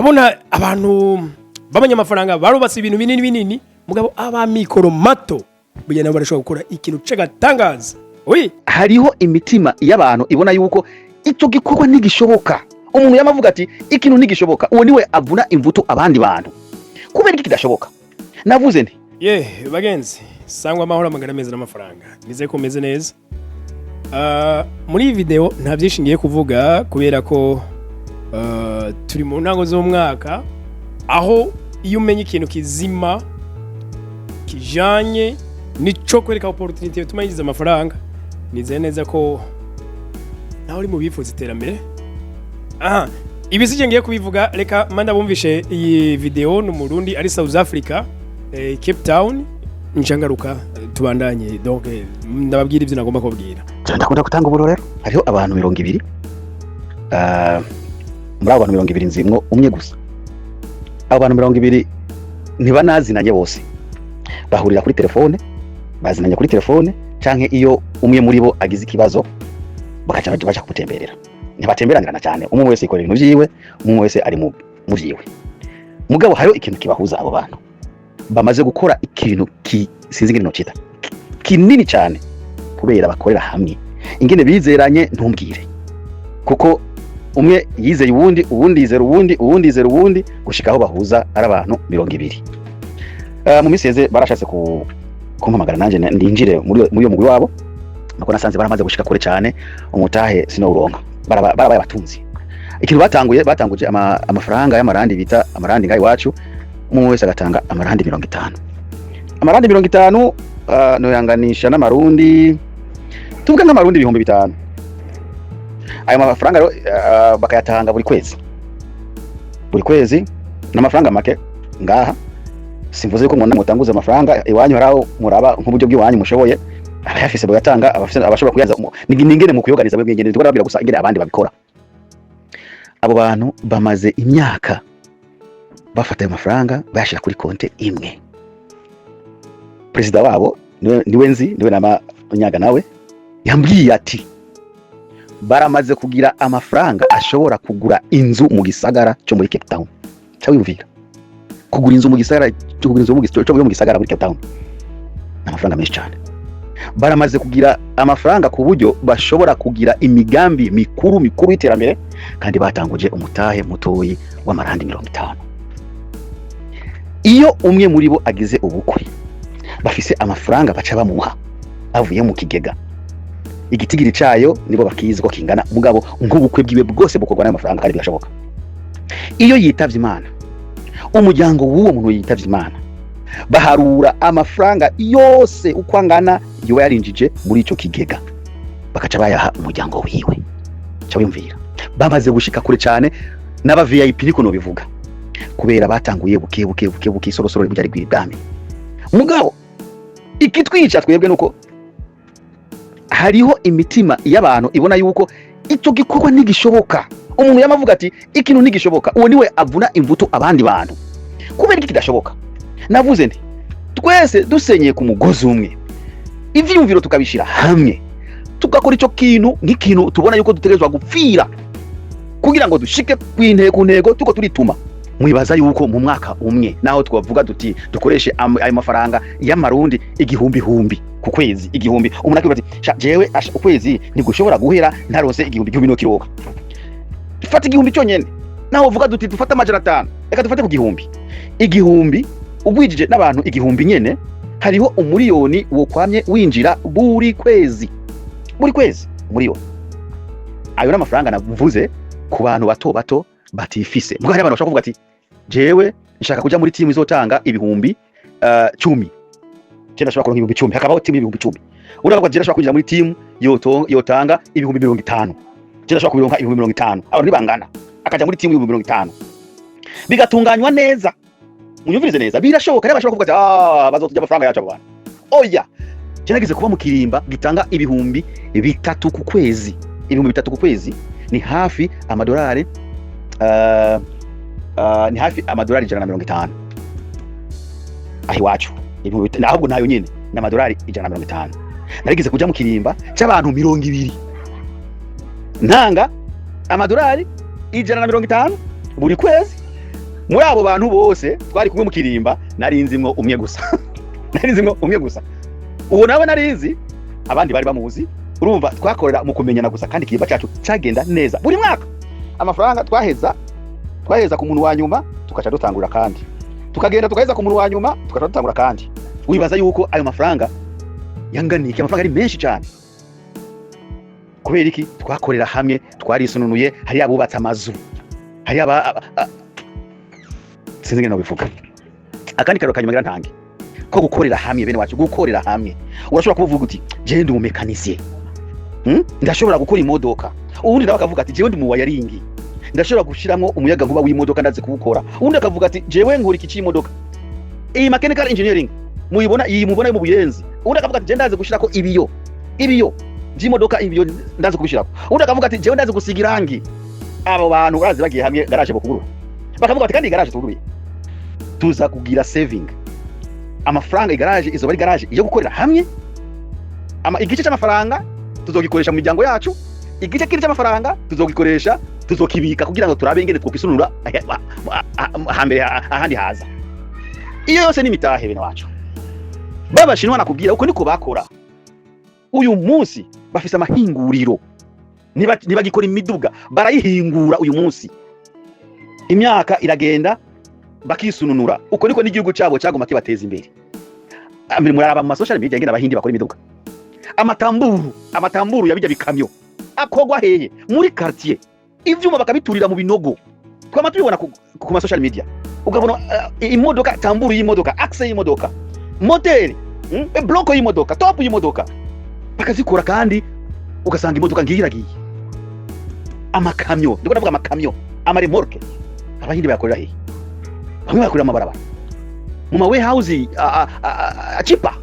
urabona abantu b'abanyamafaranga barubatse ibintu binini binini mugabo aba mikoro mato bugena barashobora gukora ikintu c'agatangaza. Oui, hariho imitima y'abantu ibona yuko icyo gikorwa ntigishoboka. Umuntu yamavuga ati ikintu ntigishoboka, uwo niwe avuna imvuto abandi bantu. Kubera iki kidashoboka? Navuze nti bagenzi sangwa amahoro amagara meza n'amafaranga nize ko meze neza. Muri iyi video nta byinshi ngiye kuvuga kubera ko turi mu ntango z'umwaka, aho iyo umenye ikintu kizima kijanye nico kwereka opportunity bituma yiza amafaranga, nizeye neza ko nawe uri mu bifuza iterambere. Ibisije ngiye kubivuga, reka manda bumvishe iyi video n'umurundi ari South Africa, Cape Town, nshangaruka tubandanye. Donc ndababwira ivyo nagomba kubwira. Ndakunda gutanga uburorero. Hariho abantu 200 muri abo bantu 200 nzimwo umwe gusa. Abo bantu 200 ntibanazinanye bose, bahurira kuri telefone, bazinanye kuri telefone, canke iyo umwe muri bo agize ikibazo bakaca baje kumutemberera. Ntibatemberanirana cyane, umwe wese ikorera ibintu byiwe, umwe wese ari mu byiwe. Mugabo hariho ikintu kibahuza abo bantu, bamaze gukora ikintu sinzi ngene nocita kinini cyane, kubera bakorera hamwe. Ingene bizeranye ntumbwire, kuko umwe yizeye uwundi yizera uwundi yizera uwundi, gushikaho bahuza ari abantu 200. Mu miseze barashatse kumpamagara nanje ndinjire muri yo mugwi wabo, nako nasanze baramaze gushika kure cyane, umutahe sinowuronka, barabaye batunzi. Ikintu batanguje amafaranga y'amarandi bita amarandi ngayi wacu, umwe wese agatanga amarandi 50. Amarandi 50 no yanganisha n'amarundi, tuvuga nk'amarundi 500. Ayo mafaranga bakayatanga buri kwezi n'amafaranga make ngaha. Simvuze ko mwona mutanguza amafaranga iwanyu haraho muraba nk'uburyo bw'iwanyu mushoboye, abafise boyatanga, abashobora kuyaza ningene mu kuyoganiza bwe ngene ndikora gusa ingene abandi babikora. Abo bantu bamaze imyaka bafata ayo mafaranga bayashira kuri konte imwe. President wabo niwe nzi, niwe namanyaga nawe, yambwiye ati baramaze kugira amafaranga ashobora kugura inzu mu gisagara cyo muri Cape Town. Cyawumvira kugura inzu mu gisagara cyo mu gisagara muri Cape Town, amafaranga menshi cyane. Baramaze kugira amafaranga ku buryo bashobora kugira imigambi mikuru y'iterambere, kandi batanguje umutahe mutoyi w'amarandi 50. Iyo umwe muri bo agize ubukwe, bafise amafaranga baca bamuha avuye mu kigega, igitigiri cayo nibo bakizi ko kingana, mugabo nk'ubukwe bwiwe bwose bukorwa n'amafaranga, kandi birashoboka. Iyo yitavye Imana, umuryango w'uwo muntu yitavye Imana, baharura amafaranga yose uko angana yo yarinjije muri ico kigega, bakaca bayaha umuryango wiwe. Cyabimvira bamaze gushika kure cyane, n'aba VIP niko no bivuga, kubera batanguye buke sorosoro byari gwibwami. Mugabo ikitwica twebwe nuko hariho imitima y'abantu ibona yuko icyo gikorwa ntigishoboka. Umuntu yamavuga ati ikintu ntigishoboka, uwo niwe avuna imvuto abandi bantu. Kubera iki kidashoboka? Navuze nti twese dusenyeye ku mugozi umwe, ivyumviro tukabishira hamwe, tugakora ico kintu nk'ikintu tubona yuko dutegerezwa gupfira kugira ngo dushike ku ntego tuko turituma. Mwibaza yuko mu mwaka umwe naho twavuga duti dukoreshe ayo mafaranga y'amarundi 1000 ku kwezi, 1000. Umuntu akivuga ati jewe ukwezi nigushobora guhera ntarose 1000 no kiroka. Fata 1000 cyonyene, naho uvuga duti dufata amajana 5, reka dufate ku 1000 ubwijije n'abantu 1000 nyene, hariho umuriyoni wo kwamye winjira buri kwezi umuriyoni. Ayo n'amafaranga navuze ku bantu bato batifise. Mugari abantu bashaka kuvuga ati jewe nshaka kuja muri team izotanga 10,10. Cyenda shaka kuronka 10,10, hakabaho team 10,10. Uravuga jera shaka kujya muri team yotanga 50,50. Jera shaka kuronka 50,50. Abo nibangana akaja muri team 50,50. Bigatunganywa neza. Munyumvirize neza, birashoboka. Reba shaka kuvuga ati bazotujya amafaranga yacu abana. Oya, cyanagize kuba mu kirimba gitanga 3,000 ku kwezi. 3,000 ku kwezi ni hafi amadolari ni hafi amadolari 150. Ahi wacu ahubwo nayo nyene n'amadolari 150. Narigeze kuja mu kirimba cy'abantu 200, ntanga amadolari 150 buri kwezi, muri abo bantu bose twari kumwe mu kirimba narinzimwo umwe gusa narinzimwo umwe gusa uwo nawe narizi abandi bari bamuzi urumva twakorera mu kumenyana gusa kandi kirimba cyacu cyagenda neza buri mwaka amafaranga twaheza ku muntu wa nyuma tukaca dutangura kandi tukagenda tukaheza ku muntu wa nyuma tukaca dutangura kandi wibaza yuko ayo mafaranga yanganike amafaranga ari menshi cyane kubera iki twakorera hamwe twarisununuye hari abubatse amazu hari sinzi ngene bivuga akandi karo kanyuma ntange ko gukorera hamwe bene wacu gukorera hamwe urashobora kuvuga uti je ndi umekanisye ndashobora gukora imodoka ubundi nawe akavuga ati jewe ndi mu wayaringi ndashobora gushiramo umuyaga nkuba w'imodoka ndaze kuwukora ubundi akavuga ati jewe nkora iki cy'imodoka iyi mechanical engineering mubona mu buyenzi ubundi akavuga ati je ndaze gushirako ibiyo by'imodoka ibiyo ndaze kubishirako ubundi akavuga ati jewe ndaze gusiga irangi abo bantu bazi bagiye hamwe garage bokuguru bakavuga ati kandi garage tuguruye tuza kugira saving amafaranga igarage izo bari garage iyo gukorera hamwe igice cy'amafaranga tuzogikoresha mu miryango yacu igice kiri cy'amafaranga tuzogikoresha tuzokibika kugira ngo turabe ingene twokisunura hambere ahandi haza iyo yose ni mitahe bene wacu babashinwa nakubwira uko niko bakora uyu munsi bafise amahinguriro nibagikora imiduga barayihingura uyu munsi imyaka iragenda bakisununura uko niko n'igihugu cyabo cyagoma kibateza imbere amiri muraraba mu social media ngena abahindi bakora imiduga amatamburu yabijya bikamyo akogwa heye muri quartier ivyuma bakabiturira mu binogo twama tubibona ku ma social media ukabona imodoka tamburu y'imodoka axe y'imodoka moteur block y'imodoka top y'imodoka bakazikora kandi ugasanga imodoka ngiragiye amakamyo ndiko ndavuga amakamyo amaremorke abahindi bakorera he bamwe bakorera amabarabara mu ma warehouse achipa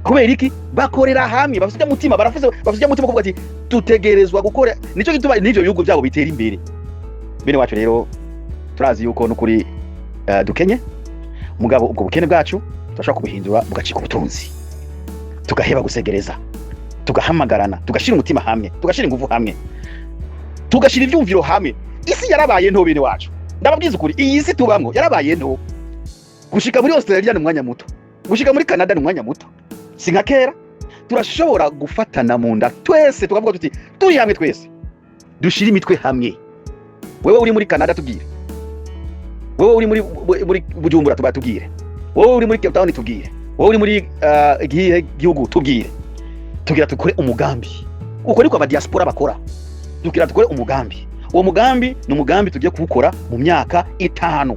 kubera iki bakorera hamwe bafite umutima bafite umutima kuvuga ati tutegerezwa gukora nico gituma n'ivyo bihugu byabo bitera imbere bene wacu rero turazi yuko n'ukuri dukenye mugabo ubwo bukene bwacu turashaka kubihindura bugacika ubutunzi tugaheba gusegereza tugahamagarana tugashira umutima hamwe tugashira ingufu hamwe tugashira ivyumviro hamwe isi yarabaye nto bene wacu ndababwiza ukuri iyi isi tubamwo yarabaye nto gushika muri Australia ni mwanya muto gushika muri Canada ni mwanya muto singa kera turashobora gufatana mu nda twese tukavuga tuti turi hamwe twese dushira imitwe hamwe wewe uri muri Canada tubwire wewe uri muri Bujumbura tubatubwire wewe uri muri Cape Town tubwire wewe uri muri gihugu tubwire tugira tukore umugambi uko niko aba diaspora bakora tugira tukore umugambi uwo mugambi ni umugambi tugiye kuwukora mu myaka 5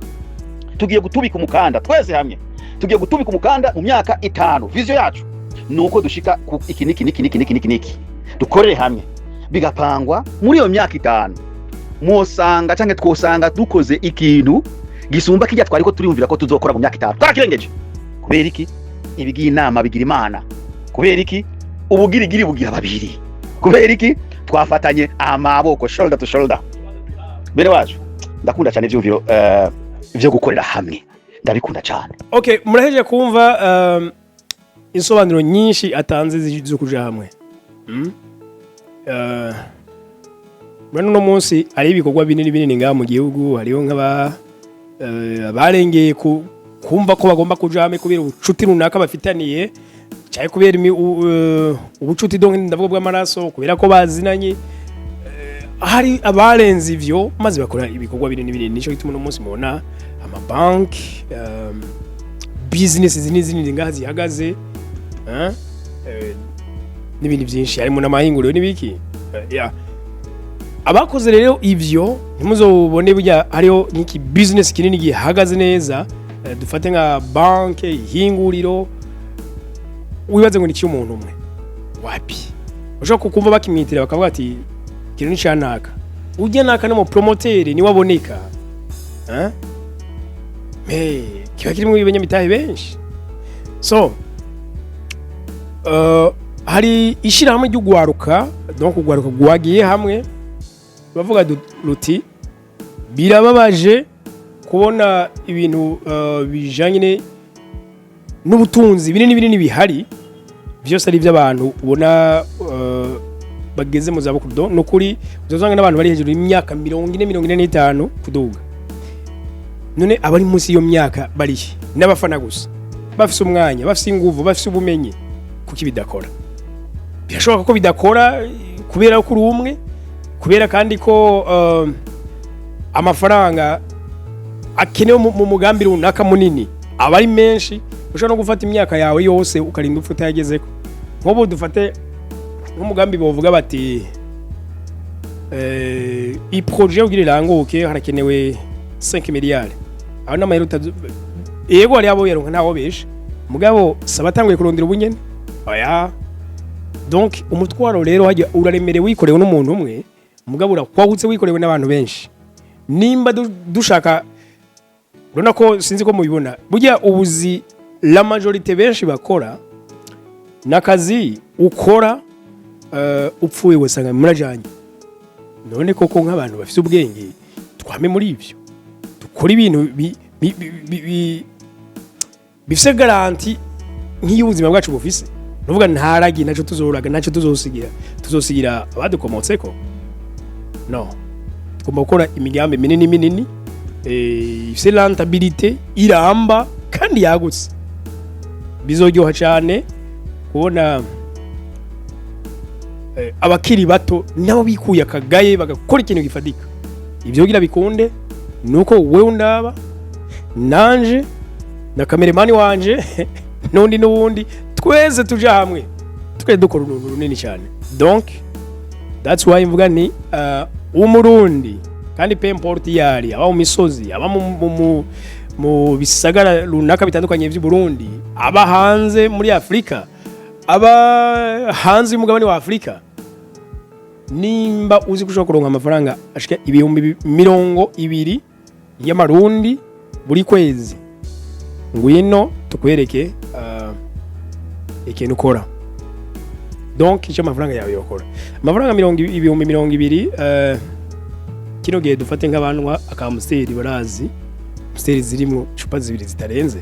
tugiye gutubika umukanda twese hamwe tugiye gutubika umukanda mu myaka 5 vision yacu nuko dushika ku iki dukorere hamwe bigapangwa muri iyo myaka 5 mwosanga canke twosanga dukoze ikintu gisumba kijya twariko turiyumvira ko tuzokora mu myaka 5 twarakirengeje kubera iki ibigiye inama bigira imana kubera iki ubugirigiri bugira babiri kubera iki twafatanye amaboko shoulder to shoulder bene wacu ndakunda cyane ivyumviro byo gukorera hamwe ndabikunda cyane okay muraheje kumva insobanuro nyinshi atanze zo kuja hamwe no munsi ari ibikorwa binini ngaha mu gihugu hariho nk'aba barengeye kumva ko bagomba kuja hamwe kubera ubucuti runaka bafitaniye cyane kubera ubucuti donc ndavuga bw'amaraso kubera ko bazinanye hari abarenze ivyo maze bakora ibikorwa binini nico gituma no munsi mubona amabank business zinini ngaha zihagaze n'ibindi byinshi harimo n'amahinguriro n'ibiki abakoze rero ivyo ntimuzobone burya hariho n'iki business kinini gihagaze neza dufate nka bank ihinguriro wibaze ngo ni cyo umuntu umwe wapi ushaka kukumva bakimwitira bakavuga ati kintu nicyanaka ujye naka no promoter ni waboneka kiba kirimo ibinyamitahe benshi so hari ishirahamwe ryo gwaruka donc gwaruka gwagiye hamwe bavuga ruti birababaje kubona ibintu bijanye n'ubutunzi binini bihari byose ari by'abantu ubona bageze mu zabukuru no kuri uzazanga n'abantu bari hejuru y'imyaka 40-45 kuduga none abari munsi iyo myaka bari n'abafana gusa bafise umwanya bafise inguvu bafise ubumenyi kuki bidakora birashoboka ko bidakora kubera ko uri umwe kubera kandi ko amafaranga akenewe mu mugambi runaka munini abari menshi ushobora no gufata imyaka yawe yose ukarinda upfa utayagezeko nk'ubu dufate nk'umugambi bavuga bati iyi projet ugira iranguke harakenewe 5 miliyari aho n'amahera yego ari abo yaronka ntawo beshe mugabo sabatanguye kurondera ubunyene oya donc umutwaro rero hajya uraremerewe wikorewe n'umuntu umwe mugabo urakwahutse wikorewe n'abantu benshi nimba dushaka urona ko sinzi ko mubibona burya ubuzi la majorité benshi bakora nakazi ukora upfuye wasanga murajanye none koko nk'abantu bafite ubwenge twame muri ivyo dukora ibintu bifise garanti nk'iyo ubuzima bwacu bufise nuvuga ntaragi naco tuzoraga naco tuzosigira abadukomotseko no tugomba gukora imigambi minini ifise rentabilité iramba kandi yagutse bizoryoha cyane kubona abakiri bato nabo bikuye akagaye bagakora ikintu gifatika ibyo gira bikunde nuko wewe undaba nanje na kameramani wanje n'undi twese tuja hamwe tukere dukora uruntu runini cyane donc that's why mvuga ni umurundi kandi pe import yari aba mu misozi aba mu bisagara runaka bitandukanye by'u Burundi aba hanze muri Afrika aba hanze y'umugabane wa Afrika nimba uzi kushobora kuronka amafaranga ashika 200 y'amarundi buri kwezi ngwino tukwereke ikintu ukora donc icyo amafaranga yawe yokora amafaranga 200 kino gihe dufate nk'abanwa akamuseri barazi museri zirimo cupa zibiri zitarenze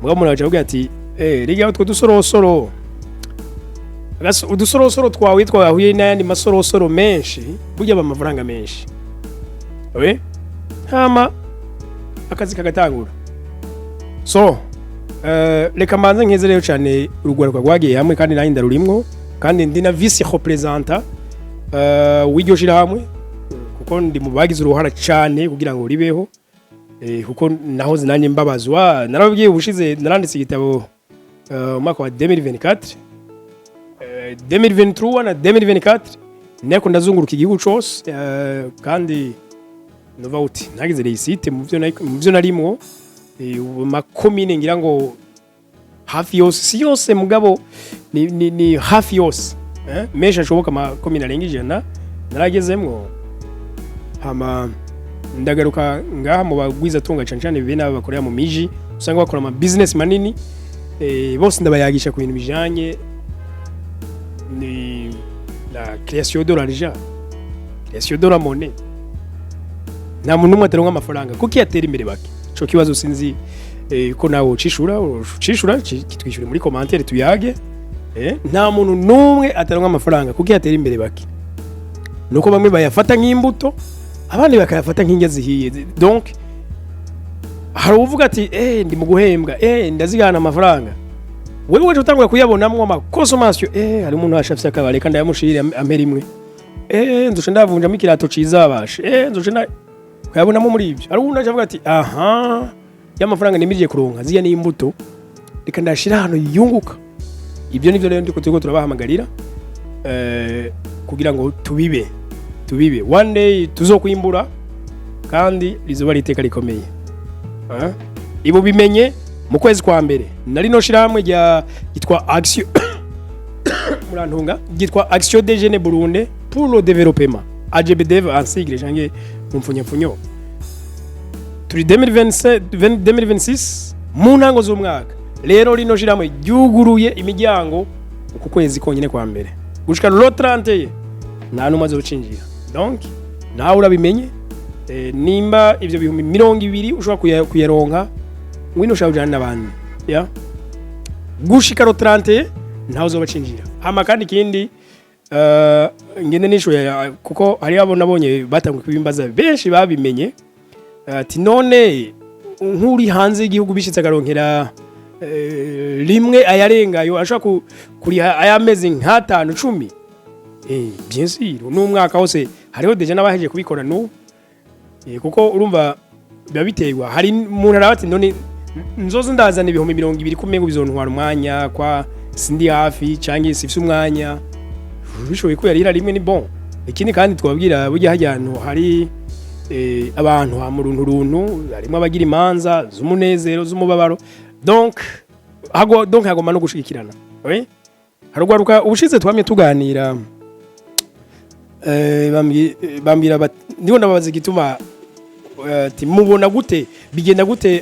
mugabo umuntu acavuga ati riga utwo dusorosoro udusorosoro twawe twahuye n'ayandi masorosoro menshi burya amafaranga menshi we hama akazi kagatangura so reka manze nkeze rero cyane urugwaruka rwagiye hamwe kandi nanjye ndarurimwo kandi ndi na vice representa w'iryo shirahamwe kuko ndi mu bagize uruhara cyane kugira ngo ribeho kuko naho zinanye mbabazwa narabwiye ubushize naranditse igitabo umwaka wa 2024 2023 na 2024 neko ndazunguruka igihugu cyose kandi nova uti nagize reisite mu byo narimwo makomine ngira ngo hafi yose si yose mugabo ni hafi yose mesha shoboka makomine arengijana naragezemwo hama ndagaruka ngaha mu bagwiza tunga cancane bibe nabo bakorera mu miji usanga bakora ama business manini bose ndabayagisha ku bintu bijanye ni la création de l'argent création de la monnaie nta muntu umwe ataronka amafaranga kuko yatera imbere bake cyo kibazo sinzi ko nawe ucishura kitwishyure muri commentaire tuyage nta muntu numwe ataronka amafaranga kuko yatera imbere bake nuko bamwe bayafata nk'imbuto abandi bakayafata nk'inge zihiye donc hari uvuga ati ndi mu guhembwa ndazigana amafaranga wewe waje utangwa kuyabonamwe amakonsommation hari umuntu ashafise akabare kandi yamushire amera imwe nzoce ndavunjamo ikirato ciza abashe nzoce kuyabonamo muri ibyo hari umuntu avuga ati aha y'amafaranga nimirije kuronka ziya n'imbuto reka ndashira hano yunguka ibyo nivyo rero ndiko turiko turabahamagarira kugira ngo tubibe one day tuzokwimbura kandi rizoba riteka rikomeye ibo bimenye mu kwezi kwa mbere nari no shiramwe gitwa action murantunga gitwa action des jeunes burundais pour le développement AGBDEV en sigle jange mumfunyapfunyo turi 2026 mu ntango z'umwaka rero rino shiramwe ryuguruye imiryango uku kwezi konyine kwa mbere gushika lo 30 nta numwe azocinjira donc nawe urabimenye nimba ivyo bihumbi 200 ushobora kuyaronka ngwino shawujana n'abandi gushika lo 30 ntawe uzobacinjira hama kandi kindi ngende nisho kuko hari abo nabonye batangwe kubimbaza benshi babimenye ati none nk'uri hanze y'igihugu bishitse agaronkera rimwe ayarengayo ashaka kuriha ayameze nk'atanu 10 bien sûr n'umwaka wose hariho deja n'abaheje kubikora n'ubu kuko urumva biba biterwa hari umuntu arabati none nzoze ndazana ibihumbi 200 kumengo bizontwara umwanya kwa sindi hafi canke sifise umwanya bishoboye ko yarira rimwe ni bon ikindi kandi twabwira burya hajyantu hari abantu ha mu runtu harimo abagira imanza z'umunezero z'umubabaro donc hagomba no gushikirana harugwaruka ubushize twamye tuganira bambira ndiho ndababaza igituma mubona gute bigenda gute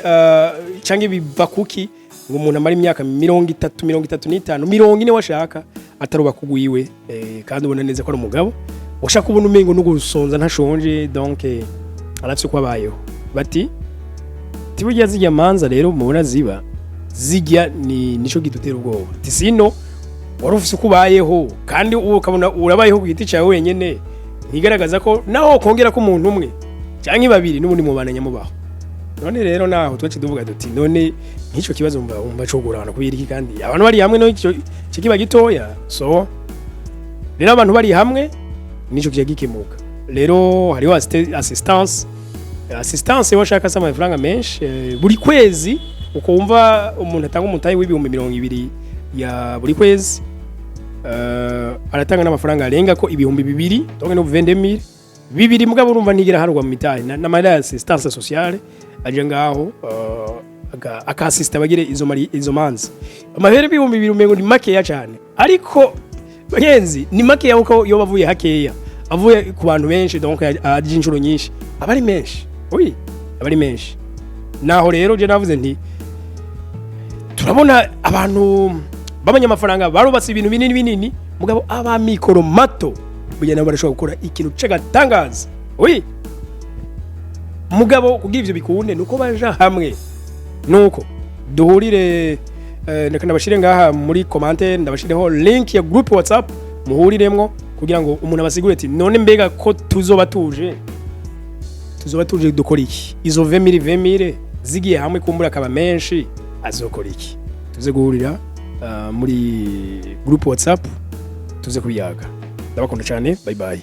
canke biva kuki ngo umuntu amara imyaka 30 35 40 washaka ataruba kugwiwe kandi ubona neza ko ari umugabo washaka ubona umengo no gusonza ntashonje donc arafise ko abayeho bati tiburya zijya manza rero mubona ziba zijya nico gidutera ubwoba tisino warufise kubayeho kandi ukabona urabayeho kugiti cyawe wenyene ntigaragaza ko naho kongera ko umuntu umwe cyangwa babiri n'ubundi mubananya mubaho none rero naho twaci duvuga duti none nk'ico kibazo umba cogurana kubira iki kandi abantu bari hamwe no cyo kiba gitoya so rero abantu bari hamwe nico kiya gikemuka rero hariho assistance washaka sama amafaranga menshi buri kwezi ukumva umuntu atanga umutayi w'ibihumbi 200 ya buri kwezi aratanga n'amafaranga arenga ko ibihumbi 2 donc no 20000 bibiri mugabo urumva ntigira harwa mu mitayi na mari assistance sociale aje ngaho akassista bagire izo manzi amahere bihumbi 2 umengo ni makeya cyane ariko bagenzi ni makeya uko yo bavuye hakeya avuye ku bantu benshi donc aje inshuro nyinshi abari menshi abari menshi naho rero je navuze nti turabona abantu b'abanyamafaranga barubatse ibintu binini mugabo aba mikoro mato bugena barashobora gukora ikintu c'agatangaza mugabo kugira ivyo bikunde nuko baja hamwe nuko duhurire ndeka nabashire ngaha muri commentaire ndabashireho link ya group WhatsApp muhuriremwo kugira ngo umuntu abasigure ati none mbega ko tuzoba tuje dukora iki izo 20000 zigiye hamwe kumbura akaba menshi azokora iki tuze guhurira muri group WhatsApp tuze kubiyaga ndabakunda cyane bye bye